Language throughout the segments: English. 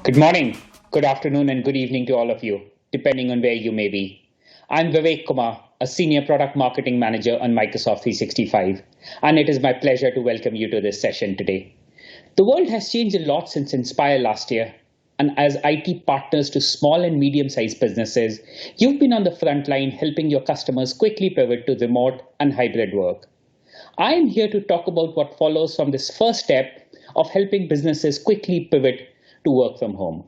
Good morning, good afternoon, and good evening to all of you, depending on where you may be. I'm Vivek Kumar, a Senior Product Marketing Manager on Microsoft 365, and it is my pleasure to welcome you to this session today. The world has changed a lot since Inspire last year, and as IT partners to small and medium sized businesses, you've been on the front line helping your customers quickly pivot to remote and hybrid work. I am here to talk about what follows from this first step of helping businesses quickly pivot to work from home.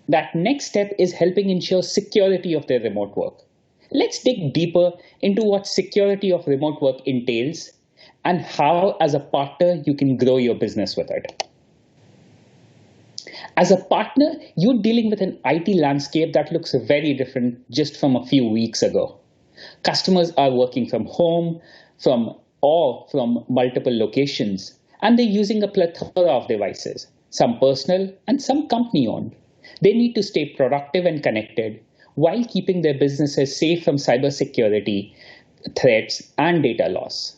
That next step is helping ensure security of their remote work. Let's dig deeper into what security of remote work entails and how, as a partner, you can grow your business with it. As a partner, you're dealing with an IT landscape that looks very different just from a few weeks ago. Customers are working from home, from multiple locations, and they're using a plethora of devices, some personal and some company owned. They need to stay productive and connected while keeping their businesses safe from cybersecurity threats and data loss.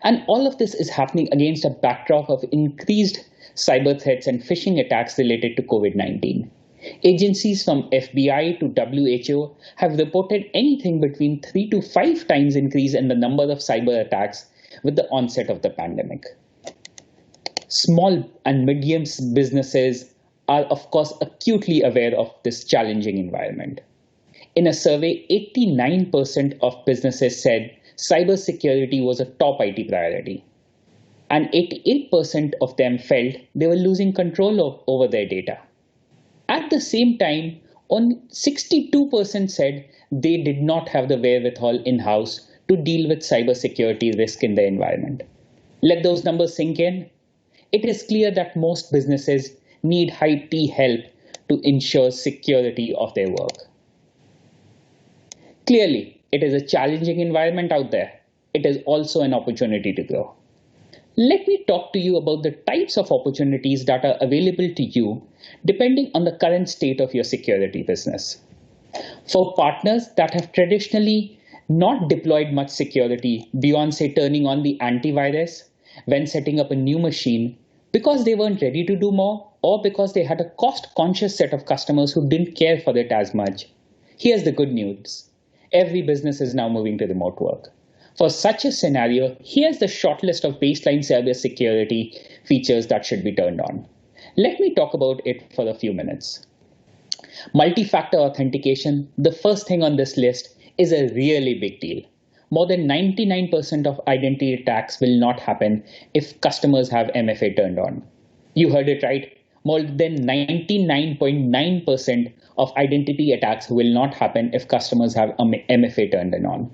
And all of this is happening against a backdrop of increased cyber threats and phishing attacks related to COVID-19. Agencies from FBI to WHO have reported anything between 3 to 5 times increase in the number of cyber attacks with the onset of the pandemic. Small and medium businesses are, of course, acutely aware of this challenging environment. In a survey, 89% of businesses said cybersecurity was a top IT priority, and 88% of them felt they were losing control over their data. At the same time, only 62% said they did not have the wherewithal in-house to deal with cybersecurity risk in their environment. Let those numbers sink in. It is clear that most businesses need IT help to ensure security of their work. Clearly, it is a challenging environment out there. It is also an opportunity to grow. Let me talk to you about the types of opportunities that are available to you depending on the current state of your security business. For partners that have traditionally not deployed much security beyond, say, turning on the antivirus when setting up a new machine because they weren't ready to do more or because they had a cost-conscious set of customers who didn't care for it as much, here's the good news. Every business is now moving to remote work. For such a scenario, here's the short list of baseline cybersecurity features that should be turned on. Let me talk about it for a few minutes. Multi-factor authentication, the first thing on this list, is a really big deal. More than 99% of identity attacks will not happen if customers have MFA turned on. You heard it right. More than 99.9% of identity attacks will not happen if customers have MFA turned on.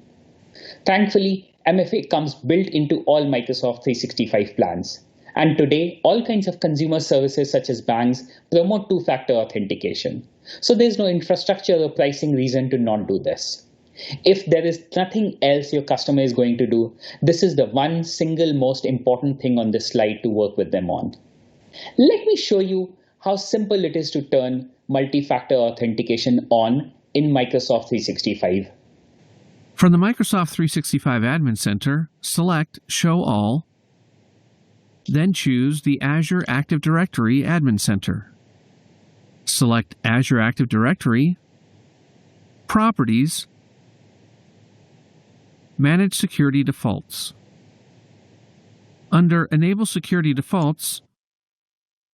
Thankfully, MFA comes built into all Microsoft 365 plans. And today, all kinds of consumer services such as banks promote two-factor authentication. So there's no infrastructure or pricing reason to not do this. If there is nothing else your customer is going to do, this is the one single most important thing on this slide to work with them on. Let me show you how simple it is to turn multi-factor authentication on in Microsoft 365. From the Microsoft 365 Admin Center, select Show All, then choose the Azure Active Directory Admin Center. Select Azure Active Directory, Properties, Manage Security Defaults. Under Enable Security Defaults,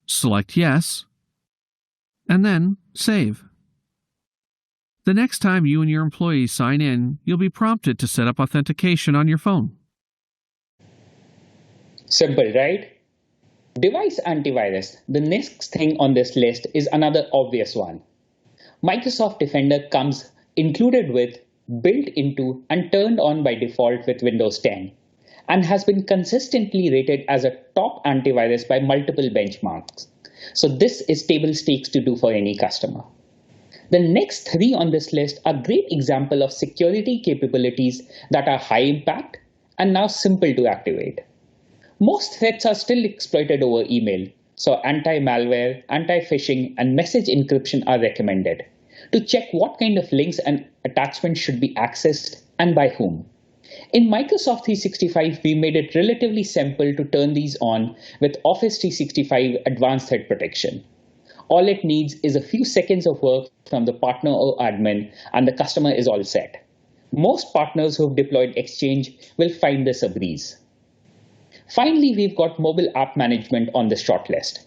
select Yes, and then Save. The next time you and your employees sign in, you'll be prompted to set up authentication on your phone. Simple, right? Device antivirus, the next thing on this list, is another obvious one. Microsoft Defender comes included with, built into, and turned on by default with Windows 10, and has been consistently rated as a top antivirus by multiple benchmarks. So this is table stakes to do for any customer. The next three on this list are great examples of security capabilities that are high impact and now simple to activate. Most threats are still exploited over email, so anti-malware, anti-phishing, and message encryption are recommended to check what kind of links and attachments should be accessed and by whom. In Microsoft 365, we made it relatively simple to turn these on with Office 365 Advanced Threat Protection. All it needs is a few seconds of work from the partner or admin, and the customer is all set. Most partners who've deployed Exchange will find this a breeze. Finally, we've got mobile app management on the shortlist.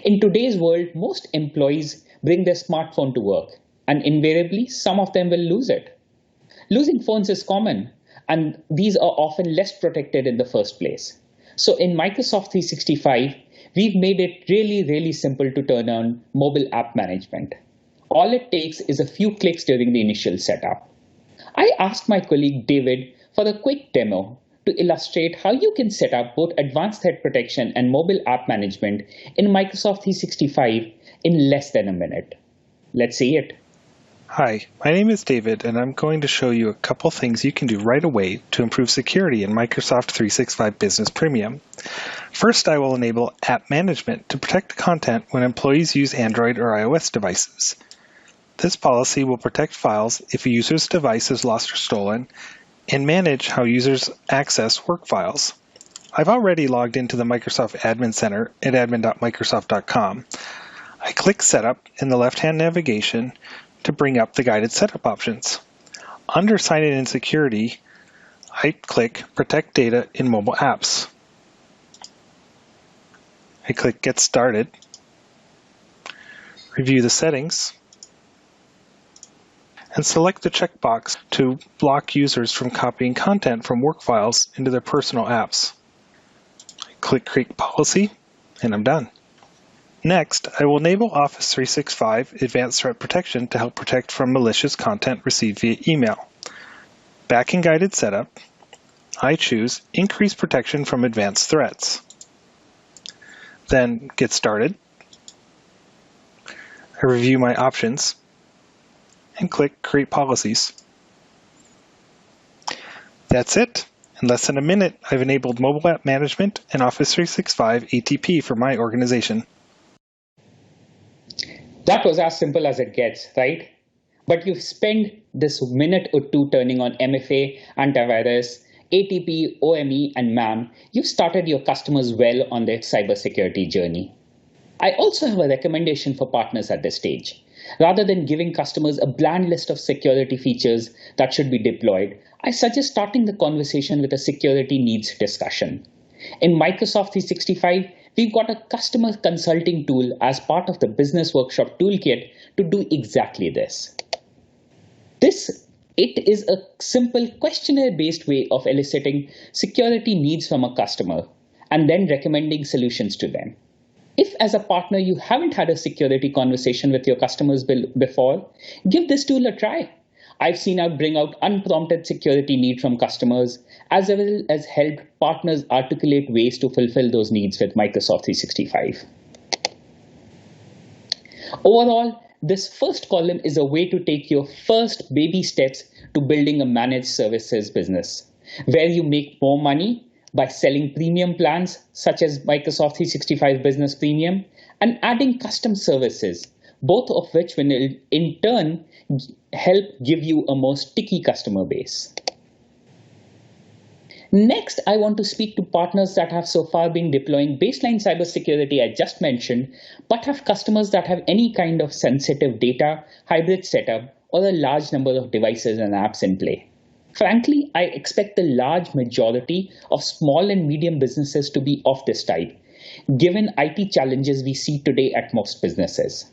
In today's world, most employees bring their smartphone to work, and invariably, some of them will lose it. Losing phones is common, and these are often less protected in the first place. So in Microsoft 365, we've made it really simple to turn on mobile app management. All it takes is a few clicks during the initial setup. I asked my colleague David for a quick demo to illustrate how you can set up both advanced threat protection and mobile app management in Microsoft 365 in less than a minute. Let's see it. Hi, my name is David, and I'm going to show you a couple things you can do right away to improve security in Microsoft 365 Business Premium. First, I will enable App Management to protect content when employees use Android or iOS devices. This policy will protect files if a user's device is lost or stolen, and manage how users access work files. I've already logged into the Microsoft Admin Center at admin.microsoft.com. I click Setup in the left-hand navigation to bring up the guided setup options. Under Sign In and Security, I click Protect Data in Mobile Apps. I click Get Started, review the settings, and select the checkbox to block users from copying content from work files into their personal apps. I click Create Policy, and I'm done. Next, I will enable Office 365 Advanced Threat Protection to help protect from malicious content received via email. Back in Guided Setup, I choose Increase Protection from Advanced Threats. Then Get Started. I review my options and click Create Policies. That's it. In less than a minute, I've enabled Mobile App Management and Office 365 ATP for my organization. That was as simple as it gets, right? But you spend this minute or two turning on MFA, antivirus, ATP, OME, and MAM. You've started your customers well on their cybersecurity journey. I also have a recommendation for partners at this stage. Rather than giving customers a bland list of security features that should be deployed, I suggest starting the conversation with a security needs discussion. In Microsoft 365, we've got a customer consulting tool as part of the Business Workshop Toolkit to do exactly this. It is a simple questionnaire-based way of eliciting security needs from a customer and then recommending solutions to them. If as a partner you haven't had a security conversation with your customers before, give this tool a try. I've seen it bring out unprompted security need from customers, as well as help partners articulate ways to fulfill those needs with Microsoft 365. Overall, this first column is a way to take your first baby steps to building a managed services business, where you make more money by selling premium plans such as Microsoft 365 Business Premium and adding custom services, both of which will in turn help give you a more sticky customer base. Next, I want to speak to partners that have so far been deploying baseline cybersecurity I just mentioned, but have customers that have any kind of sensitive data, hybrid setup, or a large number of devices and apps in play. Frankly, I expect the large majority of small and medium businesses to be of this type, given IT challenges we see today at most businesses.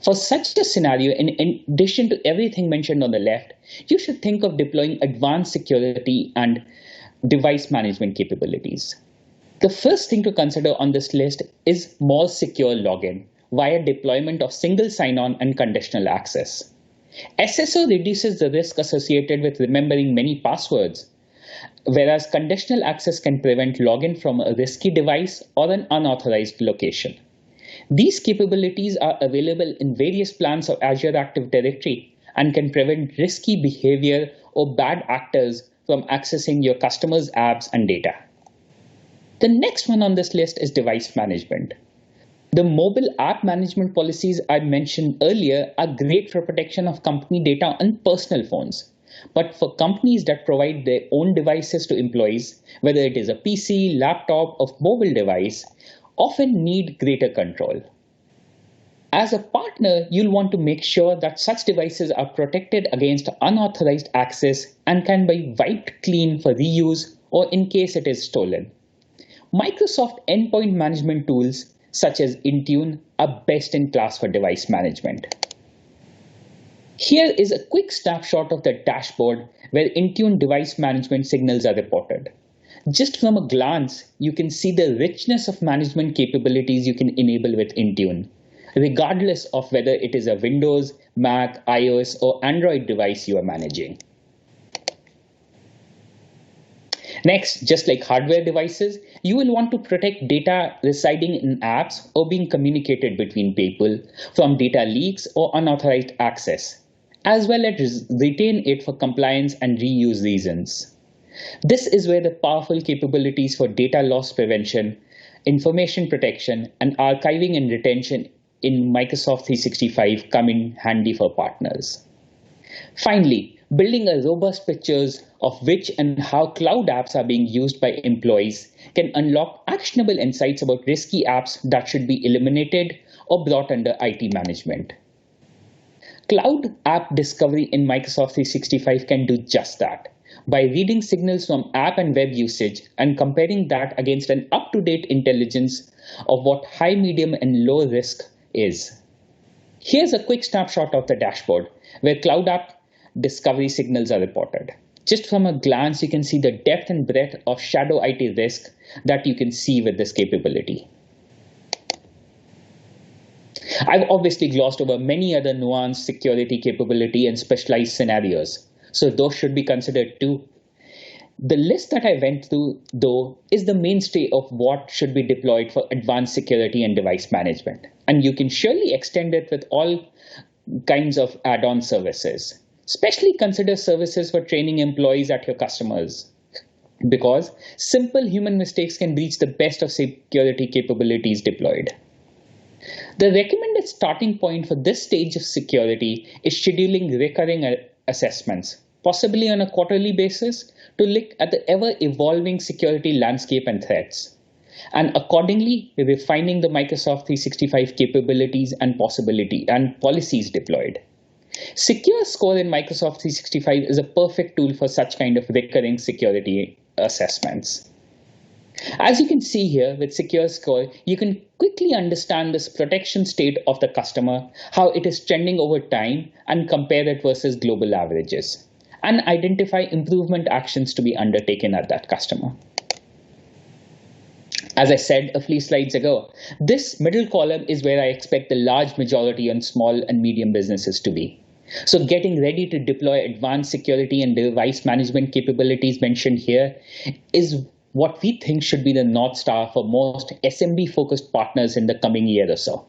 For such a scenario, in addition to everything mentioned on the left, you should think of deploying advanced security and device management capabilities. The first thing to consider on this list is more secure login via deployment of single sign-on and conditional access. SSO reduces the risk associated with remembering many passwords, whereas conditional access can prevent login from a risky device or an unauthorized location. These capabilities are available in various plans of Azure Active Directory and can prevent risky behavior or bad actors from accessing your customers' apps and data. The next one on this list is device management. The mobile app management policies I mentioned earlier are great for protection of company data on personal phones. But for companies that provide their own devices to employees, whether it is a PC, laptop, or mobile device, often need greater control. As a partner, you'll want to make sure that such devices are protected against unauthorized access and can be wiped clean for reuse or in case it is stolen. Microsoft endpoint management tools such as Intune are best in class for device management. Here is a quick snapshot of the dashboard where Intune device management signals are reported. Just from a glance, you can see the richness of management capabilities you can enable with Intune, regardless of whether it is a Windows, Mac, iOS, or Android device you are managing. Next, just like hardware devices, you will want to protect data residing in apps or being communicated between people from data leaks or unauthorized access, as well as retain it for compliance and reuse reasons. This is where the powerful capabilities for data loss prevention, information protection, and archiving and retention in Microsoft 365 come in handy for partners. Finally, building a robust pictures of which and how cloud apps are being used by employees can unlock actionable insights about risky apps that should be eliminated or brought under IT management. Cloud app discovery in Microsoft 365 can do just that by reading signals from app and web usage and comparing that against an up-to-date intelligence of what high, medium, and low risk is. Here's a quick snapshot of the dashboard where cloud app discovery signals are reported. Just from a glance, you can see the depth and breadth of shadow IT risk that you can see with this capability. I've obviously glossed over many other nuanced security capability and specialized scenarios, so those should be considered too. The list that I went through, though, is the mainstay of what should be deployed for advanced security and device management, and you can surely extend it with all kinds of add-on services. Especially consider services for training employees at your customers, because simple human mistakes can breach the best of security capabilities deployed. The recommended starting point for this stage of security is scheduling recurring assessments, possibly on a quarterly basis, to look at the ever-evolving security landscape and threats, and accordingly refining the Microsoft 365 capabilities and policies deployed. Secure Score in Microsoft 365 is a perfect tool for such kind of recurring security assessments. As you can see here with Secure Score, you can quickly understand this protection state of the customer, how it is trending over time, and compare it versus global averages, and identify improvement actions to be undertaken at that customer. As I said a few slides ago, this middle column is where I expect the large majority on small and medium businesses to be. So getting ready to deploy advanced security and device management capabilities mentioned here is what we think should be the North Star for most SMB-focused partners in the coming year or so.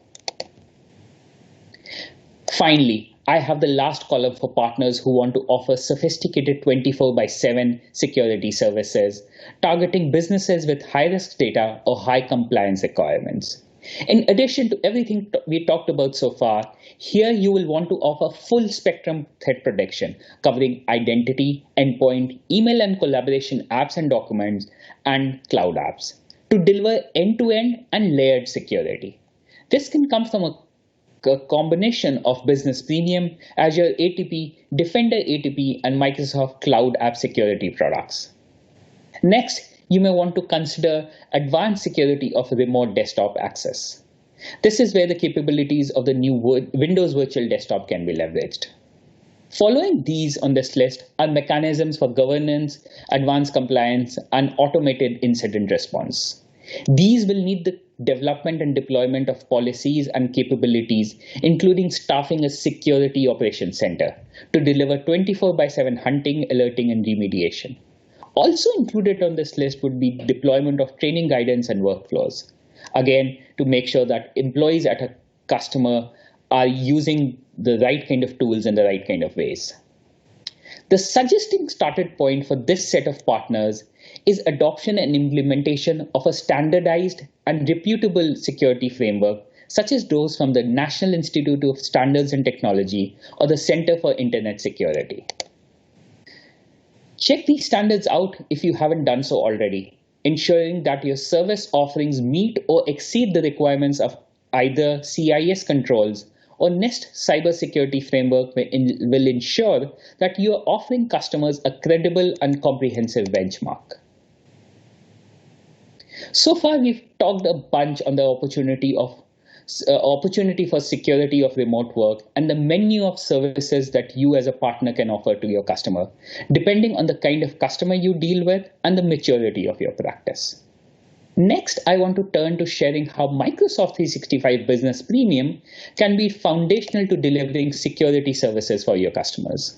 Finally, I have the last column for partners who want to offer sophisticated 24/7 security services, targeting businesses with high-risk data or high compliance requirements. In addition to everything we talked about so far, here you will want to offer full spectrum threat protection, covering identity, endpoint, email and collaboration apps and documents, and cloud apps, to deliver end-to-end and layered security. This can come from a combination of Business Premium, Azure ATP, Defender ATP, and Microsoft Cloud App Security products. Next, you may want to consider advanced security of remote desktop access. This is where the capabilities of the new Windows Virtual Desktop can be leveraged. Following these on this list are mechanisms for governance, advanced compliance, and automated incident response. These will need the development and deployment of policies and capabilities, including staffing a security operations center to deliver 24/7 hunting, alerting, and remediation. Also included on this list would be deployment of training guidance and workflows, again, to make sure that employees at a customer are using the right kind of tools in the right kind of ways. The suggesting starting point for this set of partners is adoption and implementation of a standardized and reputable security framework, such as those from the National Institute of Standards and Technology or the Center for Internet Security. Check these standards out if you haven't done so already, ensuring that your service offerings meet or exceed the requirements of either CIS controls or NIST cybersecurity framework will ensure that you are offering customers a credible and comprehensive benchmark. So far, we've talked a bunch on the opportunity for security of remote work and the menu of services that you as a partner can offer to your customer, depending on the kind of customer you deal with and the maturity of your practice. Next, I want to turn to sharing how Microsoft 365 Business Premium can be foundational to delivering security services for your customers.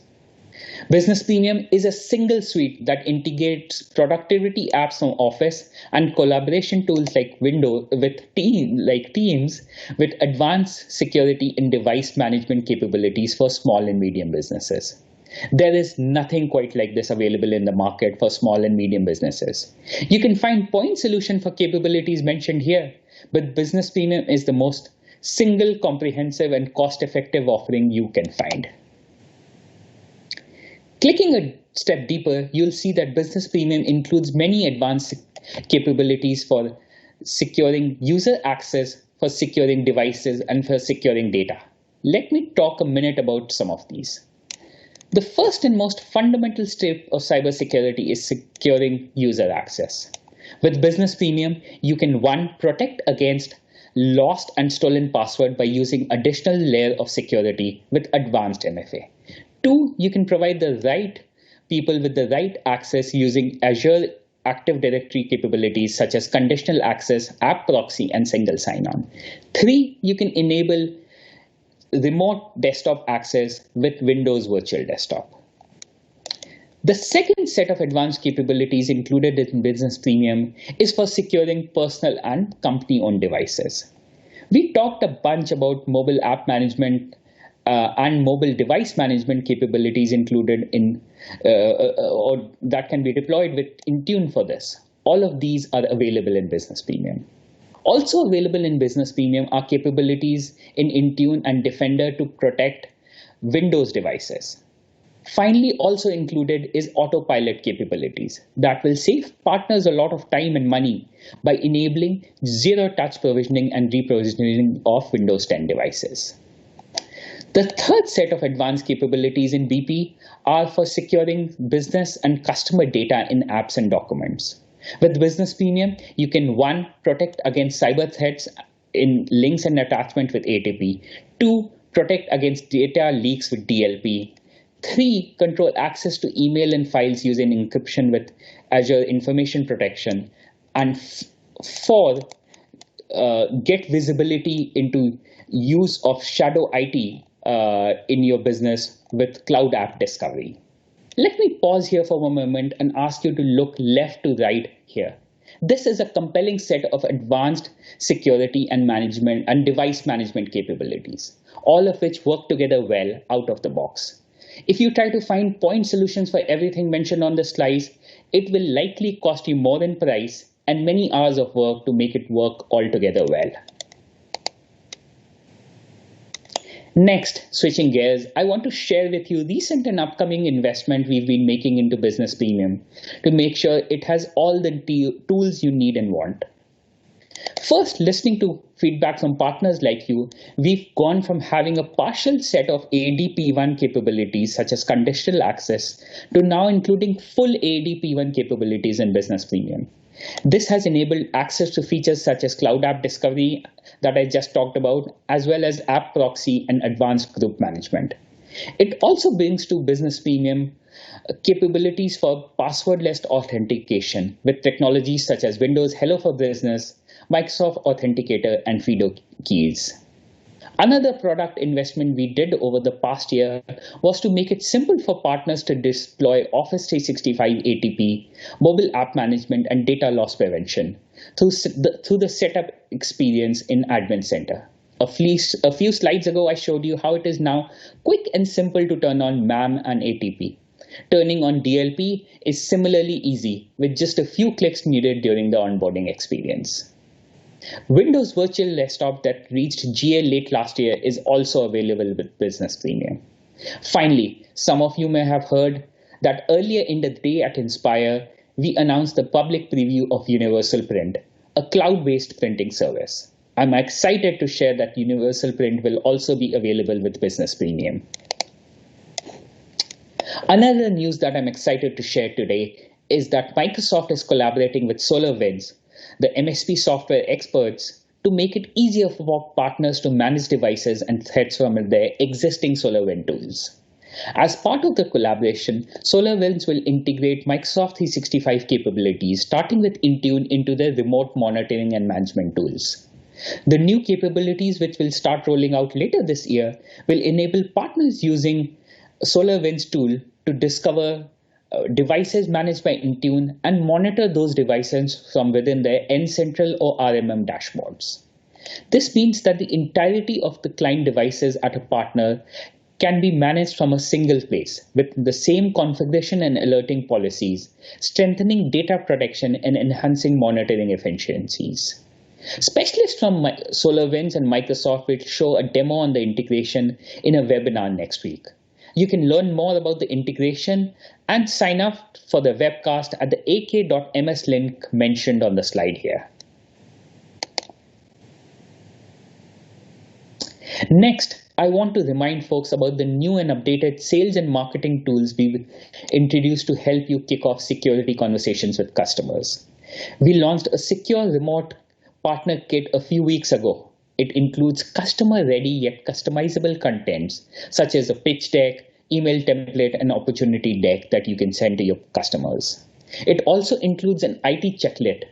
Business Premium is a single suite that integrates productivity apps from Office and collaboration tools like Teams with advanced security and device management capabilities for small and medium businesses. There is nothing quite like this available in the market for small and medium businesses. You can find point solution for capabilities mentioned here, but Business Premium is the most single, comprehensive, and cost-effective offering you can find. Clicking a step deeper, you'll see that Business Premium includes many advanced capabilities for securing user access, for securing devices, and for securing data. Let me talk a minute about some of these. The first and most fundamental step of cybersecurity is securing user access. With Business Premium, you can 1. Protect against lost and stolen password by using additional layer of security with advanced MFA. 2. You can provide the right people with the right access using Azure Active Directory capabilities such as conditional access, app proxy, and single sign-on. 3. You can enable remote desktop access with Windows Virtual Desktop. The second set of advanced capabilities included in Business Premium is for securing personal and company-owned devices. We talked a bunch about mobile app management and mobile device management capabilities included in or that can be deployed with Intune for this. All of these are available in Business Premium. Also available in Business Premium are capabilities in Intune and Defender to protect Windows devices. Finally, also included is autopilot capabilities that will save partners a lot of time and money by enabling zero-touch provisioning and reprovisioning of Windows 10 devices. The third set of advanced capabilities in BP are for securing business and customer data in apps and documents. With Business Premium, you can 1. Protect against cyber threats in links and attachment with ATP. 2. Protect against data leaks with DLP. 3. Control access to email and files using encryption with Azure Information Protection. And 4. Get visibility into use of shadow IT in your business with Cloud App Discovery. Let me pause here for a moment and ask you to look left to right here. This is a compelling set of advanced security and management and device management capabilities, all of which work together well out of the box. If you try to find point solutions for everything mentioned on the slides, it will likely cost you more in price and many hours of work to make it work all together well. Next, switching gears, I want to share with you recent and upcoming investment we've been making into Business Premium to make sure it has all the tools you need and want. First, listening to feedback from partners like you, we've gone from having a partial set of ADP1 capabilities such as conditional access to now including full ADP1 capabilities in Business Premium. This has enabled access to features such as Cloud App Discovery that I just talked about, as well as App Proxy and Advanced Group Management. It also brings to Business Premium capabilities for passwordless authentication with technologies such as Windows Hello for Business, Microsoft Authenticator, and FIDO keys. Another product investment we did over the past year was to make it simple for partners to deploy Office 365 ATP, mobile app management, and data loss prevention through the setup experience in Admin Center. A few slides ago, I showed you how it is now quick and simple to turn on MAM and ATP. Turning on DLP is similarly easy with just a few clicks needed during the onboarding experience. Windows Virtual Desktop that reached GA late last year is also available with Business Premium. Finally, some of you may have heard that earlier in the day at Inspire, we announced the public preview of Universal Print, a cloud-based printing service. I'm excited to share that Universal Print will also be available with Business Premium. Another news that I'm excited to share today is that Microsoft is collaborating with SolarWinds, the MSP software experts, to make it easier for partners to manage devices and threats from their existing SolarWinds tools. As part of the collaboration, SolarWinds will integrate Microsoft 365 capabilities, starting with Intune, into their remote monitoring and management tools. The new capabilities, which will start rolling out later this year, will enable partners using SolarWinds tool to discover devices managed by Intune and monitor those devices from within their N-Central or RMM dashboards. This means that the entirety of the client devices at a partner can be managed from a single place with the same configuration and alerting policies, strengthening data protection and enhancing monitoring efficiencies. Specialists from SolarWinds and Microsoft will show a demo on the integration in a webinar next week. You can learn more about the integration and sign up for the webcast at the ak.ms link mentioned on the slide here. Next, I want to remind folks about the new and updated sales and marketing tools we've introduced to help you kick off security conversations with customers. We launched a secure remote partner kit a few weeks ago. It includes customer-ready yet customizable contents such as a pitch deck, email template, and opportunity deck that you can send to your customers. It also includes an IT checklist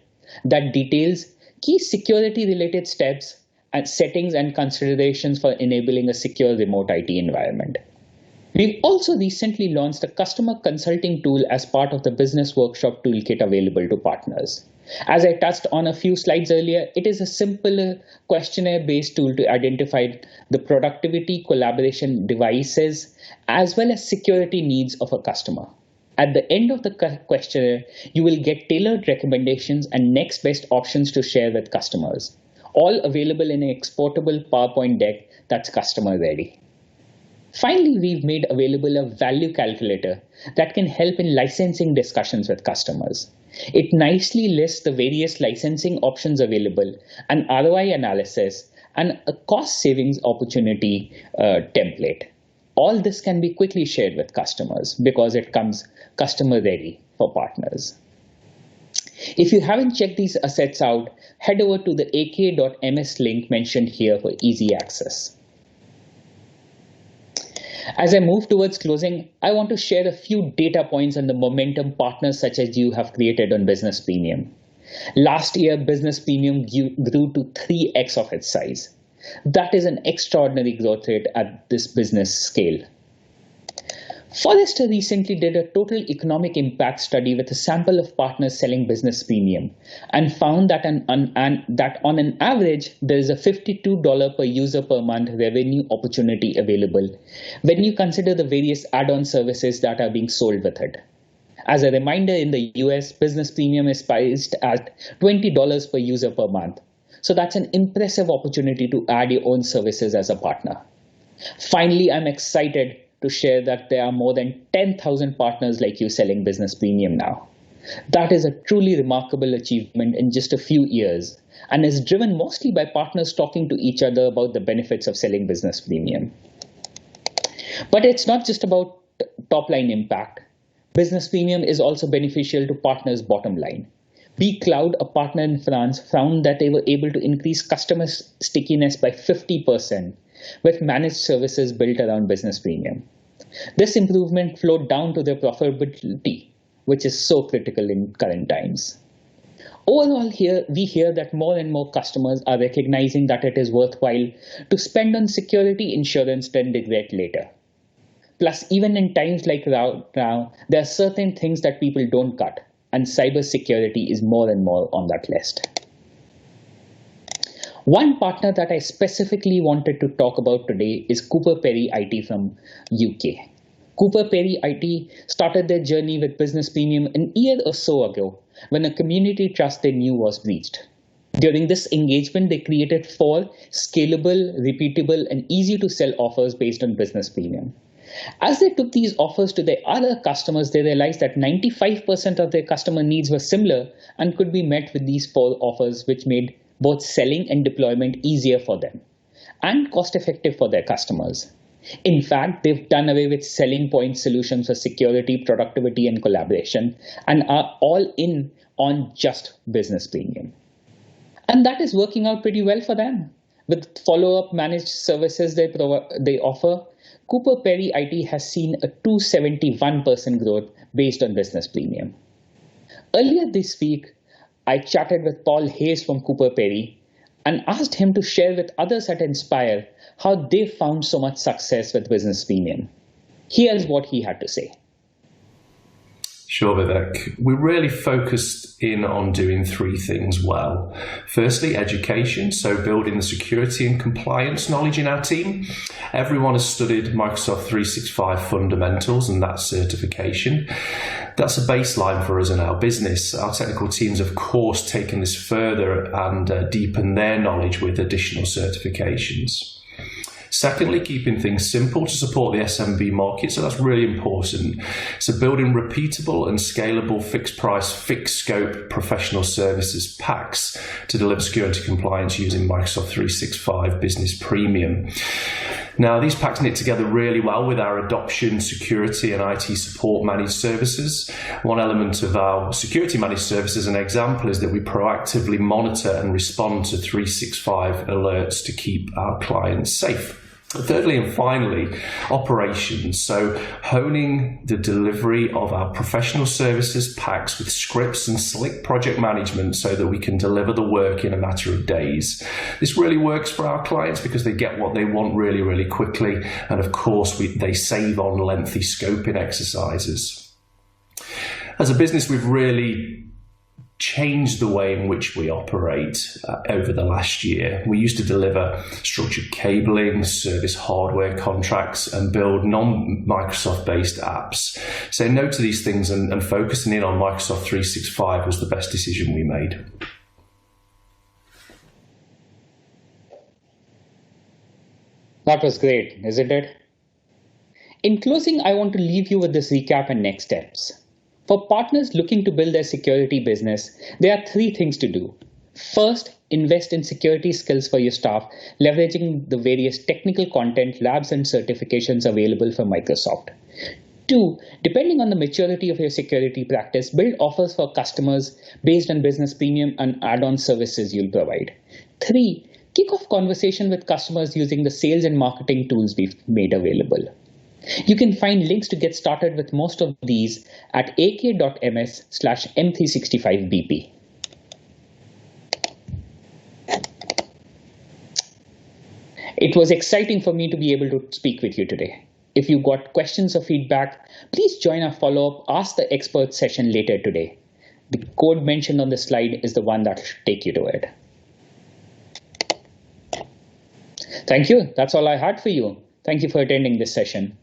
that details key security-related steps and settings and considerations for enabling a secure remote IT environment. We've also recently launched a customer consulting tool as part of the Business Workshop Toolkit available to partners. As I touched on a few slides earlier, it is a simple questionnaire-based tool to identify the productivity, collaboration devices, as well as security needs of a customer. At the end of the questionnaire, you will get tailored recommendations and next best options to share with customers, all available in an exportable PowerPoint deck that's customer ready. Finally, we've made available a value calculator that can help in licensing discussions with customers. It nicely lists the various licensing options available, an ROI analysis, and a cost savings opportunity template. All this can be quickly shared with customers because it comes customer ready for partners. If you haven't checked these assets out, head over to the ak.ms link mentioned here for easy access. As I move towards closing, I want to share a few data points on the momentum partners such as you have created on Business Premium. Last year, Business Premium grew to 3x of its size. That is an extraordinary growth rate at this business scale. Forrester recently did a total economic impact study with a sample of partners selling Business Premium and found that on an average, there is a $52 per user per month revenue opportunity available when you consider the various add-on services that are being sold with it. As a reminder, in the US, Business Premium is priced at $20 per user per month. So that's an impressive opportunity to add your own services as a partner. Finally, I'm excited to share that there are more than 10,000 partners like you selling Business Premium now. That is a truly remarkable achievement in just a few years and is driven mostly by partners talking to each other about the benefits of selling Business Premium. But it's not just about top-line impact. Business Premium is also beneficial to partners' bottom line. bCloud, a partner in France, found that they were able to increase customer stickiness by 50% with managed services built around Business Premium. This improvement flowed down to their profitability, which is so critical in current times. Overall, we hear that more and more customers are recognizing that it is worthwhile to spend on security insurance than regret later. Plus, even in times like now, there are certain things that people don't cut, and cybersecurity is more and more on that list. One partner that I specifically wanted to talk about today is Cooper Perry IT from UK. Cooper Perry IT started their journey with Business Premium a year or so ago when a community trust they knew was breached. During this engagement, they created 4 scalable, repeatable, and easy to sell offers based on Business Premium. As they took these offers to their other customers, they realized that 95% of their customer needs were similar and could be met with these 4 offers, which made both selling and deployment easier for them and cost-effective for their customers. In fact, they've done away with selling point solutions for security, productivity, and collaboration and are all in on just business premium. And that is working out pretty well for them. With follow-up managed services they offer, Cooper Perry IT has seen a 271% growth based on business premium. Earlier this week, I chatted with Paul Hayes from Cooper Perry and asked him to share with others at Inspire how they found so much success with business premium. Here's what he had to say. Sure, Vivek. We really focused in on doing three things well. Firstly, education, so building the security and compliance knowledge in our team. Everyone has studied Microsoft 365 fundamentals and that certification. That's a baseline for us in our business. Our technical teams, of course, taken this further and deepen their knowledge with additional certifications. Secondly, keeping things simple to support the SMB market, so that's really important. So building repeatable and scalable fixed price, fixed scope professional services packs to deliver security compliance using Microsoft 365 Business Premium. Now, these packs knit together really well with our adoption, security, and IT support managed services. One element of our security managed services, an example, is that we proactively monitor and respond to 365 alerts to keep our clients safe. Thirdly and finally, operations. So honing the delivery of our professional services packs with scripts and slick project management so that we can deliver the work in a matter of days. This really works for our clients because they get what they want really, really quickly. And of course, they save on lengthy scoping exercises. As a business, we've really changed the way in which we operate over the last year. We used to deliver structured cabling, service hardware contracts, and build non-Microsoft based apps. Saying no to these things and focusing in on Microsoft 365 was the best decision we made. That was great, isn't it? In closing, I want to leave you with this recap and next steps. For partners looking to build their security business, there are three things to do. First, invest in security skills for your staff, leveraging the various technical content, labs, and certifications available from Microsoft. Two, depending on the maturity of your security practice, build offers for customers based on business premium and add-on services you'll provide. Three, kick off conversation with customers using the sales and marketing tools we've made available. You can find links to get started with most of these at ak.ms/m365bp. It was exciting for me to be able to speak with you today. If you got questions or feedback, please join our follow-up Ask the Expert session later today. The code mentioned on the slide is the one that should take you to it. Thank you. That's all I had for you. Thank you for attending this session.